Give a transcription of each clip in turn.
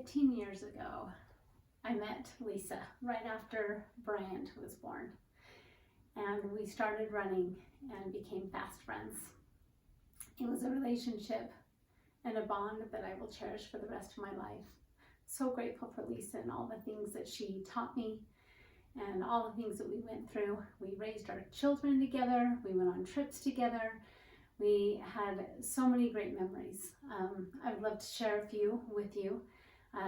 15 years ago, I met Leesa right after Bryant was born. And we started running and became fast friends. It was a relationship and a bond that I will cherish for the rest of my life. So grateful for Leesa and all the things that she taught me and all the things that we went through. We raised our children together. We went on trips together. We had so many great memories. I would love to share a few with you.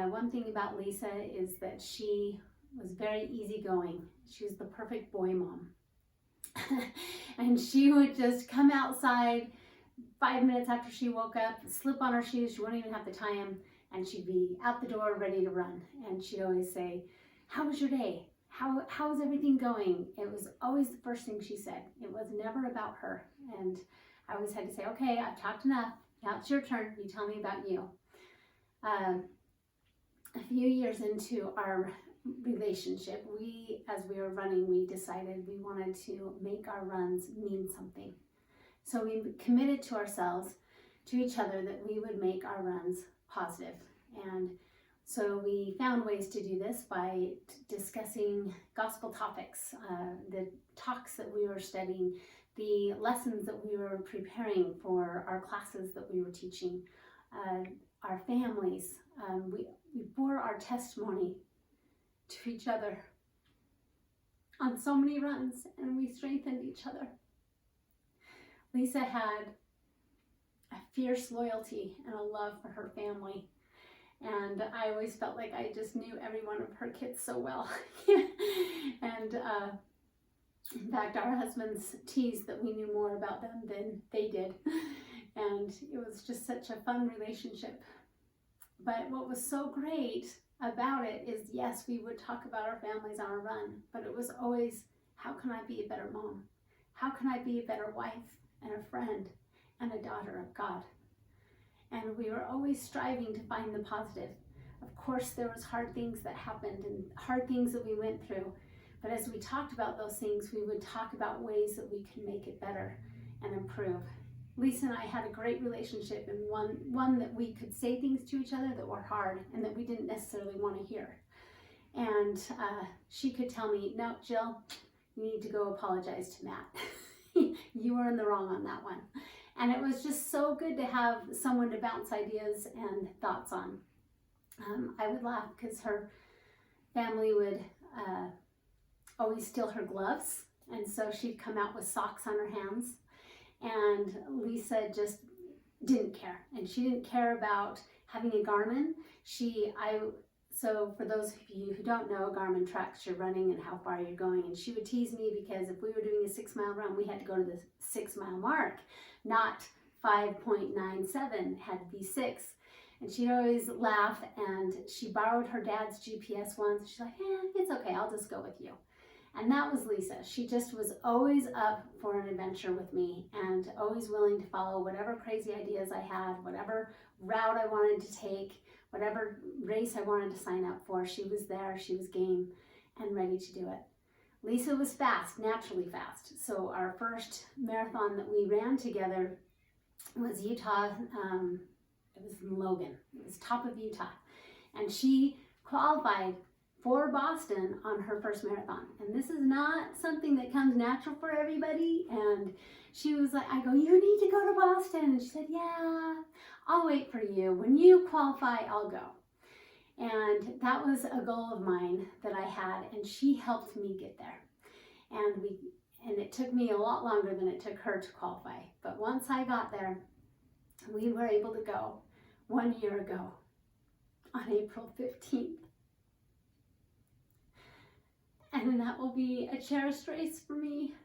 One thing about Leesa is that she was very easygoing. She was the perfect boy mom. And she would just come outside 5 minutes after she woke up, slip on her shoes, she wouldn't even have to tie them, and she'd be out the door ready to run. And she'd always say, "How was your day? How's everything going?" It was always the first thing she said. It was never about her. And I always had to say, "Okay, I've talked enough. Now it's your turn. You tell me about you." A few years into our relationship, as we were running, we decided we wanted to make our runs mean something. So we committed to ourselves, to each other, that we would make our runs positive. And so we found ways to do this by discussing gospel topics, the talks that we were studying, the lessons that we were preparing for our classes that we were teaching, our families. We bore our testimony to each other on so many runs, and we strengthened each other. Leesa had a fierce loyalty and a love for her family, and I always felt like I just knew every one of her kids so well. And in fact, our husbands teased that we knew more about them than they did, and it was just such a fun relationship. But what was so great about it is, yes, we would talk about our families on our run, but it was always, how can I be a better mom? How can I be a better wife and a friend and a daughter of God? And we were always striving to find the positive. Of course, there was hard things that happened and hard things that we went through, but as we talked about those things, we would talk about ways that we can make it better and improve. Leesa and I had a great relationship, and one that we could say things to each other that were hard and that we didn't necessarily want to hear. And she could tell me, "No, Jill, you need to go apologize to Matt. You were in the wrong on that one." And it was just so good to have someone to bounce ideas and thoughts on. I would laugh because her family would always steal her gloves, and so she'd come out with socks on her hands. And Leesa just didn't care, and she didn't care about having a Garmin. So for those of you who don't know, Garmin tracks your running and how far you're going. And she would tease me because if we were doing a 6-mile run, we had to go to the 6-mile mark, not 5.97, had to be 6. And she'd always laugh, and she borrowed her dad's GPS once. She's like, "It's okay, I'll just go with you." And that was Leesa. She just was always up for an adventure with me and always willing to follow whatever crazy ideas I had, whatever route I wanted to take, whatever race I wanted to sign up for. She was there, she was game and ready to do it. Leesa was fast, naturally fast. So our first marathon that we ran together was Utah. It was in Logan. It was top of Utah. And she qualified for Boston on her first marathon. And this is not something that comes natural for everybody. And she was like, I go, "You need to go to Boston." And she said, "Yeah, I'll wait for you. When you qualify, I'll go." And that was a goal of mine that I had, and she helped me get there. And it took me a lot longer than it took her to qualify. But once I got there, we were able to go 1 year ago on April 15th. And that will be a cherished race for me.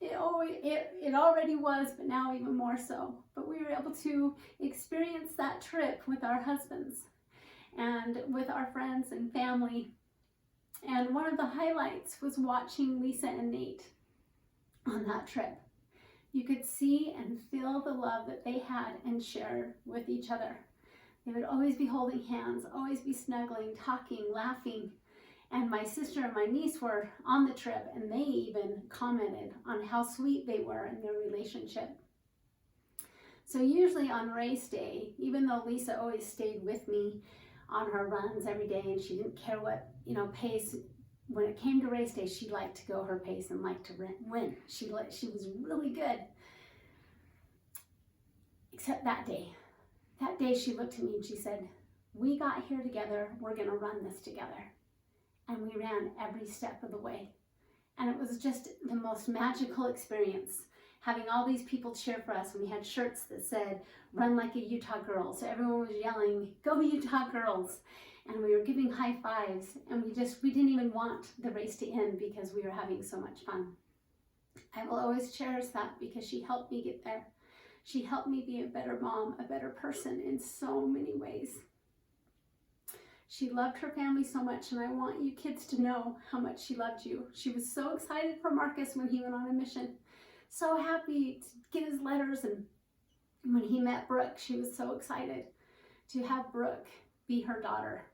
It already was, but now even more so. But we were able to experience that trip with our husbands and with our friends and family. And one of the highlights was watching Leesa and Nate on that trip. You could see and feel the love that they had and shared with each other. They would always be holding hands, always be snuggling, talking, laughing. And my sister and my niece were on the trip, and they even commented on how sweet they were in their relationship. So usually on race day, even though Leesa always stayed with me, on her runs every day, and she didn't care what, pace. When it came to race day, she liked to go her pace and liked to win. She was really good. Except that day. That day she looked at me and she said, "We got here together, we're gonna run this together." And we ran every step of the way. And it was just the most magical experience, having all these people cheer for us. And we had shirts that said, "Run like a Utah girl." So everyone was yelling, "Go Utah girls." And we were giving high fives, and we didn't even want the race to end because we were having so much fun. I will always cherish that because she helped me get there. She helped me be a better mom, a better person in so many ways. She loved her family so much, and I want you kids to know how much she loved you. She was so excited for Marcus when he went on a mission. So happy to get his letters, and when he met Brooke, she was so excited to have Brooke be her daughter.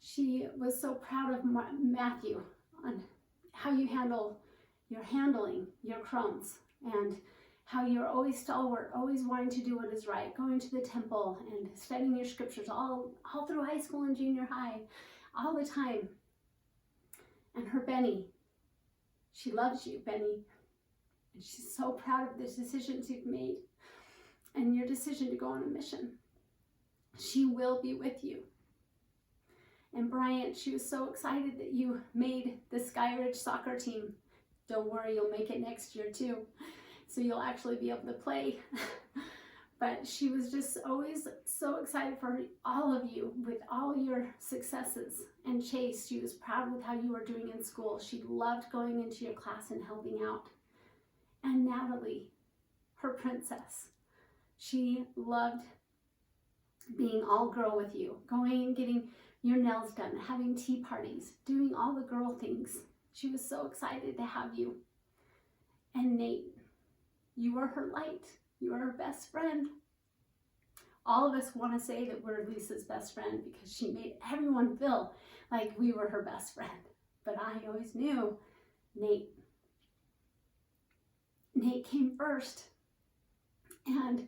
She was so proud of Matthew on how you handling your crumbs, and how you're always stalwart, always wanting to do what is right, going to the temple and studying your scriptures all through high school and junior high, all the time. And her Benny, she loves you, Benny, and she's so proud of the decisions you've made and your decision to go on a mission. She will be with you. And Bryant, she was so excited that you made the Skyridge soccer team. Don't worry, you'll make it next year too. So you'll actually be able to play. But she was just always so excited for all of you with all your successes. And Chase, she was proud with how you were doing in school. She loved going into your class and helping out. And Natalie, her princess, she loved being all girl with you, going and getting your nails done, having tea parties, doing all the girl things. She was so excited to have you. And Nate, you are her light. You are her best friend. All of us want to say that we're Leesa's best friend because she made everyone feel like we were her best friend. But I always knew Nate came first. And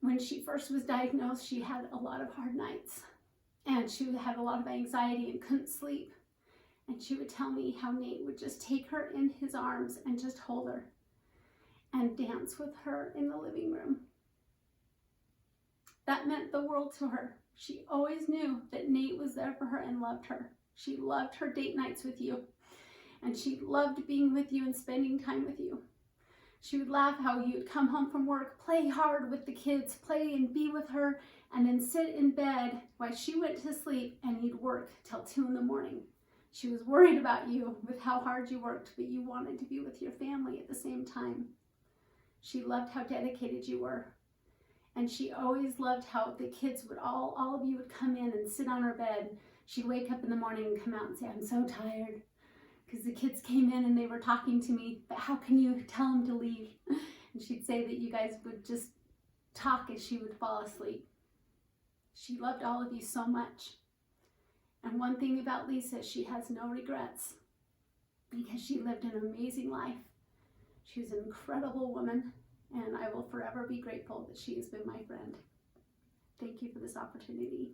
when she first was diagnosed, she had a lot of hard nights. And she had a lot of anxiety and couldn't sleep. And she would tell me how Nate would just take her in his arms and just hold her and dance with her in the living room. That meant the world to her. She always knew that Nate was there for her and loved her. She loved her date nights with you. And she loved being with you and spending time with you. She would laugh how you'd come home from work, play hard with the kids, play and be with her, and then sit in bed while she went to sleep, and you'd work till 2 a.m. She was worried about you with how hard you worked, but you wanted to be with your family at the same time. She loved how dedicated you were. And she always loved how the kids would all of you would come in and sit on her bed. She'd wake up in the morning and come out and say, "I'm so tired," because the kids came in and they were talking to me, "But how can you tell them to leave?" And she'd say that you guys would just talk as she would fall asleep. She loved all of you so much. And one thing about Leesa, she has no regrets because she lived an amazing life. She was an incredible woman, and I will forever be grateful that she has been my friend. Thank you for this opportunity.